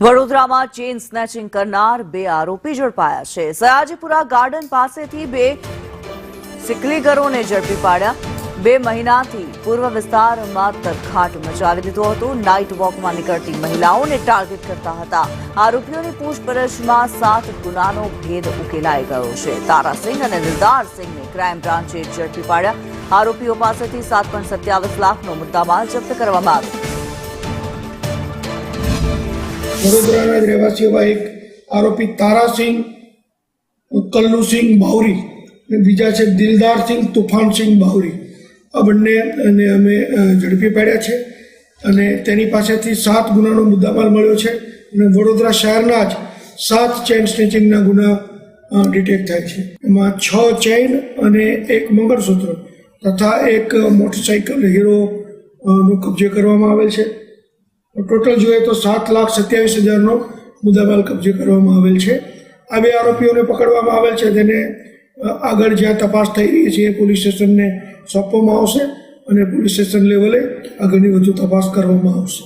વડોદરામાં chain snatching કરનાર બે આરોપી ઝડપાયા છે। સયાજીપુરા ગાર્ડન પાસેથી બે સિકલીગરોને ઝડપી પાડ્યા। 2 મહિનાથી પૂર્વ વિસ્તારમાં તરખાટ મચાવી દીધો હતો। નાઇટ વોકમાં નીકળતી મહિલાઓને ટાર્ગેટ કરતા હતા। આરોપીઓની પૂછપરછમાં 7 ગુનાનો ભેદ ઉકેલાઈ ગયો છે। તારાસિંહ અને દિલદારસિંહને ક્રાઇમ બ્રાન્ચે ઝડપી પાડ્યા। આરોપીઓ પાસેથી 7.27 લાખનો મુદ્દામાલ જપ્ત કરવામાં આવ્યો। વડોદરાના રહેવાસી એવા એક આરોપી તારાસિંહ કલ્લુસિંહ બાવરી અને બીજા છે દિલદારસિંહ તુફાનસિંહ બાવરી, આ બંનેને અમે ઝડપી પાડ્યા છે અને તેની પાસેથી 7 ગુનાનો મુદ્દામાલ મળ્યો છે અને વડોદરા શહેરના જ 7 ચેઇન સ્નેચિંગના ગુના ડિટેક્ટ થાય છે। એમાં 6 ચેઇન અને 1 મંગળસૂત્ર તથા 1 મોટરસાઇકલ હીરોનો કબજે કરવામાં આવેલ છે। ટોટલ જોઈએ તો 7,27,000નો મુદ્દામાલ કબજે કરવામાં આવેલ છે। આ બે આરોપીઓને પકડવામાં આવેલ છે, તેને આગળ જ્યાં તપાસ થઈ રહી છે એ પોલીસ સ્ટેશનને સોંપવામાં આવશે અને પોલીસ સ્ટેશન લેવલે આગળની વધુ તપાસ કરવામાં આવશે।